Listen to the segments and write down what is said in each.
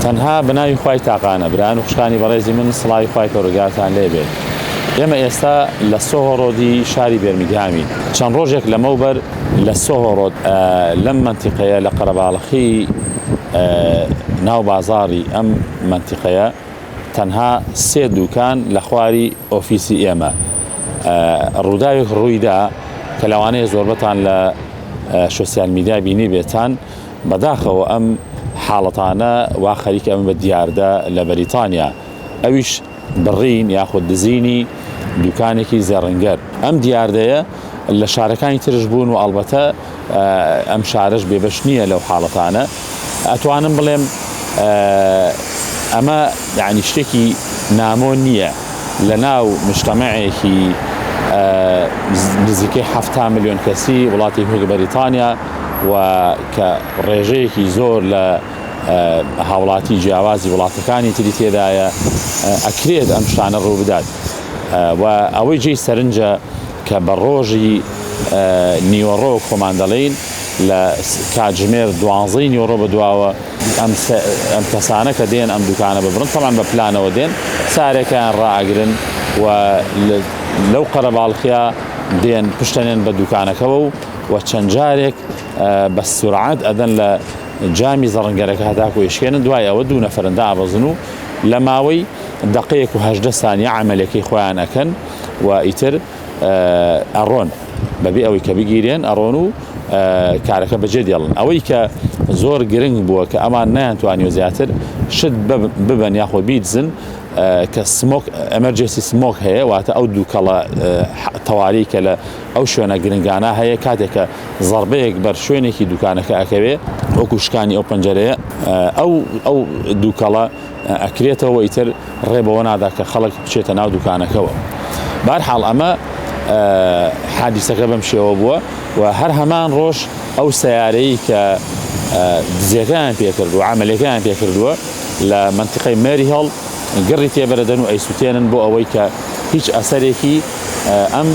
تەنها بناوی خوای تاقانە بران و خوشکانی بەڕێزی من سڵاوی خوای پەروەردگارتان لێبێت. ئێمە ئێستا لە سۆهۆڕۆدی شاری بێرمیگهامین. چەند ڕۆژێک لەمەوبەر لە سۆهۆڕۆد لەم منتیقەیە لە قەرەباڵغی ناو بازاڕی ئەم منتیقەیە تەنها 3 دوکان لە خواری ئۆفیسی ئێمە ڕووداوێک ڕوویدا کە لەوانەیە زۆربەتان لە سوسیال میدیا بینی بێتان بەداخەوە ئەم حاڵەتانە وا خەریکە ئەمە بە دیاردە لە بەریتانیا ئەویش بڕین یاخود دزینی دوکانێکی زێڕنگەر. ئەم دیاردەیە لە شارەکانی ترش بوون و ئەڵبەتە ئەم شارەش بێبەش نییە لەو حاڵەتانە. ئەتوانم بڵێم ئەمە یعنی شتێکی نامۆ نییە لە ناو مجتەمەعێکی نزیکەی 7 ملیۆن کەسی وڵاتی هۆگە بەریتانیا و کە ڕێژەیەکی زۆر لە هاوڵاتی جیاوازی وڵاتەکانی تری تێدایە ئەکرێت ئەم شتانە ڕوو بدات و ئەوەی جێی سەرنجە کە بە ڕۆژی نیوەڕۆ خۆمان دەڵێن لە کاتژمێر 12 نیوەڕۆ بەدواوە ئەم کەسانە کە دێن ئەم دوکانە ببڕن تەمان بە پلانەوە دێن سارێکیان ڕائەگرن و لەو قەرەباڵغیە دێن پشتەنێن بە دوکانەکەەوە و چەند جارێک بە سورعەت ئەدەن لە جامی زەڕەنگەرەکە هەتاکو یشکێنن دوای ئەوە 2 نەفەرندا ئابەزن و لە ماوەی دقەیەک و 18 سانیە عەمەلەکەی خۆیان ئەکەن و ئیتر ئەڕۆن بەبێ ئەوەی کە بگیرێن ئەڕۆن و کارەکە بەجێ دێڵن. ئەوەی کە زۆر گرنگ بووە کە ئەمان نەیانتوانیوە زیاتر شت ببەن یاخۆ بیدزن کە سمۆک ئەمەرجێسی سمۆک هەیە واتە ئەو دووکەڵە تەواریی کە لە ئەو شوێنە گرنگانە هەیە کاتێککە زەربەیەک بەر شوێنێکی دوکانەکە ئەکەوێ وەکو شکانی ئەو پەنجەرەیە ئەو دووکەڵە ئەکرێتەوە ئیتر ڕێبەوە نادا کە خەڵک بچێتە ناو دوکانەکەەوە. بەرحاڵ ئەمە حادیسەکە بەم شێوە بووە و هەر هەمان ڕۆژ ئەو سیارەی کە دزیەکان پێکرد و عەمەلەکەیان پێکردووە لە منتیقەی مێری هەڵ گڕی تێبەردەن و ئەیسوتێنن بۆ ئەوەی کە هیچ ئەسەرێکی ئەم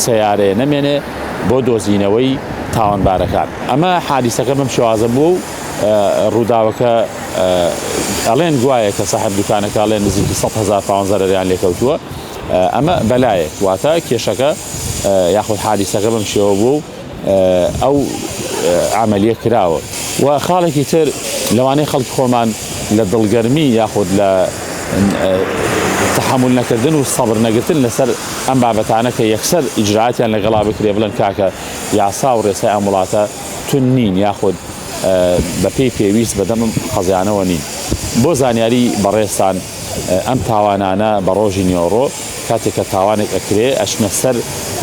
سیارەیە نەمێنێ بۆ دۆزینەوەی تاوانبارەکان. ئەمە حادیسەکە بەم شێوازە بوو و ڕووداوەکە ئەڵێن گوایە کە ساحب دوکانەکە ئەڵێن نزیکی 100,000 پاوەند زەرەریان لێکەوتووە. ئەمە بەلایەک واتە کێشەکە یاخود حادیسەکە بەم شێوە بوو ئەو عملیە کراوە و خاڵێکی تر لەوانەیە خەڵکی خۆمان لە دڵگەرمی یاخود لە تحمل نەکردن و سەبر نەگرتن لەسەر ئەم بابەتانە کە یەکسەر ئیجرعاتیان لەگەڵا بکرێ بڵێن کاکە یاسا و ڕێسای ئەم وڵاتە تون نین یاخود بە پێی پێویست بەدەم خەزیانەوە نین. بۆ زانیاری بەڕێستان ئەم تاوانانە بە ڕۆژی نیوەڕۆ کاتێک کە تاوانێک ئەکرێ ئەچنە سەر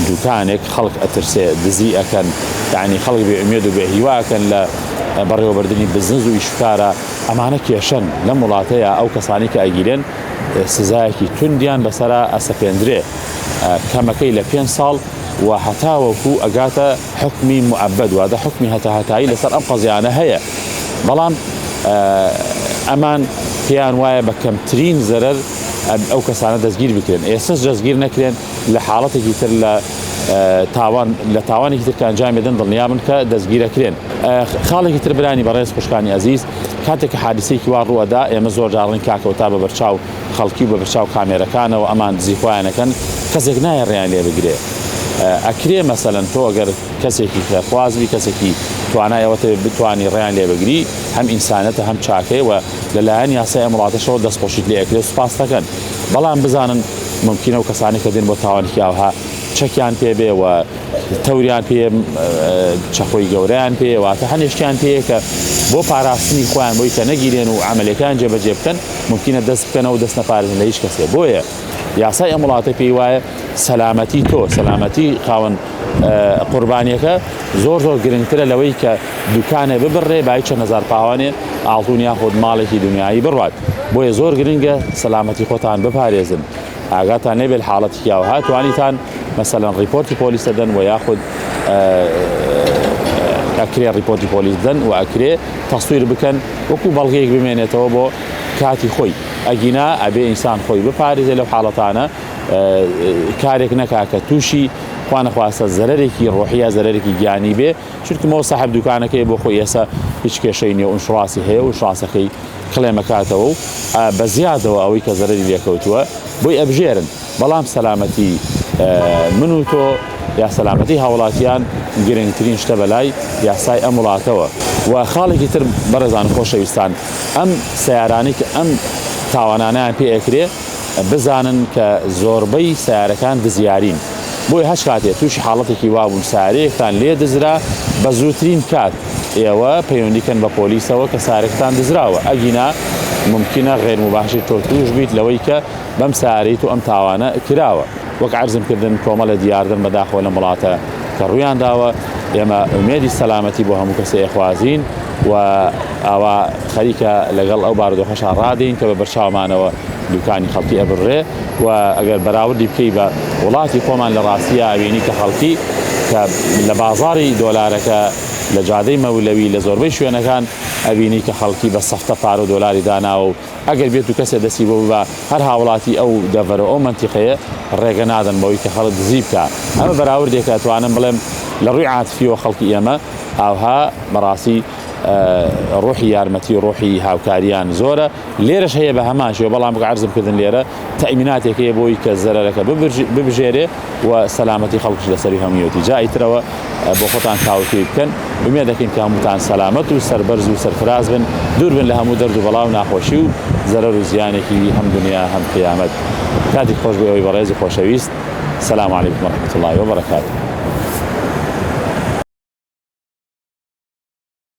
دوکانێک خەڵک ئەترسێ دزی ئەکەن یعنی خەڵک بێئومێد و بێهیواکەن لە بەڕێوەبردننی بزنس و ئیشکارە ئەمانە کێشن لەم وڵاتەیە ئەو کەسانی کە ئەگیرێن سزایەکی توندیان بەسەرا ئەسەپێندرێ کەمەکەی لە 5 ساڵ و هەتاوەکو ئەگاتە حکمی موعەبەد واتە حکمی هەتاهەتایی لەسەر ئەم قەزیانە هەیە. بەڵام ئەمان پێیان وایە بە کەمترین زەرەر ئەو کەسانە دەستگیر بکرێن. ئێستش دەستگیر نەکرێن لە حاڵەتێکی تر لە تاوانێکی تر کە ئەنجام بدەن دڵنیابن کە دەستگیرەکرێن. خاڵێکی تر برانی بەڕێز خوشکانی عەزیز کاتێک کە حادیسەیەکی وا ڕووەدا ئێمە زۆر جاڕین کاکەوتا بە بەرچاو خەڵکی و بە بەرچاو کامێرەکانەوە ئەمان دزی خۆیانەکەن کەسێک نایە ڕێیان لێ بگرێ. ئەکرێ مەسەلەن تۆ ئەگەر کەسێکی خوازبی کەسێکی توانایەوەتە بتوانی ڕێیان لێ بگری هەم ئینسانەتە هەم چاکەی و لەلایەن یاسای ئەم وڵاتەشەوە دەستخۆشیت لێ ئەکرێت سوپاس دەکەن. بەڵام بزانن ممکنە و کەسانی کە دێن بۆ تاوانێکی ئاوها چەکیان پێبێ و تەوریان پێ چەخۆی گەورەیان پێ واتە هەنێشتیان پێەیە کە بۆ پاراستنی خۆیان بۆی کە نەگیرێن و عملەکان جێبەجێ بکەن ممکنە دەست بکەنەوە دەست نەپارێزن لە هیچ کەسێ. بۆیە یاسای ئەم وڵاتە پێی وایە سەلامەتی تۆ سەلامەتی خاوەن قوربانیەکە زۆر گرنگترە لەوەی کە دوکانێ ببڕێ بای چەند هەزار پاوانێ ئاڵتون یاخود ماڵێکی دنیایی بڕوات. بۆیە زۆر گرنگە سەلامەتی خۆتان بپارێزن ئاگاتان نەبێت حاڵەتی یاوها توانیتان مەسەلەن ریپۆرتی پۆلیس دەدەن و یاخود ئەکرێ ریپۆرتی پۆلیس دەن و ئەکرێ تەسویر بکەن وەکو بەڵگەیەک بمێنێتەوە بۆ کاتی خۆی ئەگینا ئەبێ ئینسان خۆی بپارێزێ لەو حاڵەتانە کارێک نەکاکە تووشی خوانەخواستە زەرەرێکی ڕۆحیە زەرەرێکی گیانی بێ چونکەمەوە ساحب دوکانەکەی بۆ خۆی ئێستا هیچ کێشەی نییە و ئینشڕاسی هەیە و شڕاستەکەی کڵێمەکاتەوە و بە زیادەوە ئەوەی کە زەرەری لێکەوتووە بۆی ئەبژێرن بەڵام سەلامەتی من و تۆ یا سەلامەتی هاوڵاتیان گرنگترین شتە بەلای یاسای ئەم وڵاتەوە و خاڵێکی تر بەڕێزان خۆشەویستان ئەم سیارانی کە ئەم تاوانانیان پێ ئەکرێ بزانن کە زۆربەی سیارەکان دزیارین بۆی هەچ کاتێ تووشی حاڵەتێکی وابوون سیارەیەکتان لێ دزرا بە زووترین کات ئێوە پەیوەندیکەن بە پۆلیسەوە کە سیارەکەتان دزراوە ئەگینا ممکنە غێر مباشر تۆ توش بیت لەوەی کە بەم سیارەیت و ئەم تاوانە کراوە وەک عەرزم کردن کۆمەڵە دیاردن بەداخەوە لە وڵاتە کە ڕوویان داوە ئێمە ئومێدی سەلامەتی بۆ هەموو کەسێ خوازین و ئەوە خەریکە لەگەڵ ئەو بارودۆخەشە ڕادین کە بە بەرچاومانەوە دوکانی خەڵکی ئەبڕێ و ئەگەر بەراوردی بکەی بە وڵاتی خۆمان لە ڕاستیە ئەوینی کە خەڵکی کە لە بازاری دۆلارەکە لە جادەی مەولەوی لە زۆربەی شوێنەکان ئەبینی کە خەڵکی بە سەفتە پار و دۆلاری داناوە و ئەگەر بێت و کەسێ دەستی بۆ بە هەر هاوڵاتی ئەو دەڤەرە ئەو منتیقەیە ڕێگە نادەن بەوەی کە خەڵک دزی بکە ئەمە بەراوردێک ئەتوانم بڵێم لە ڕووی عاتفیەوە خەڵکی ئێمە ئاوها بەڕاستی ڕۆحی یارمەتی و ڕۆحی هاوکاریان زۆرە لێرەش هەیە بە هەمان شێوە بەڵام عەرزم کردن لێرە تەئیمیناتێک هەیە بۆی کە زەرەرەکە ببژێرێ و سەلامەتی خەڵکش لەسەری هەموویەتی جا ئیترەوە بۆ خۆتان تاوتوی بکەن ومێ دەکەین کە هەمووتان سەلامەت و سەربەرز و سەرفراز بن دوور بن لە هەموو دەرد و بەڵاو ناخۆشی و زەرەر و زیانێکی هەم دنیا هەم قیامەت کاتێک خۆش بۆ ئەوەی بەڕێز و خۆشەویست سلام علیکم ورحمة الله وبركاته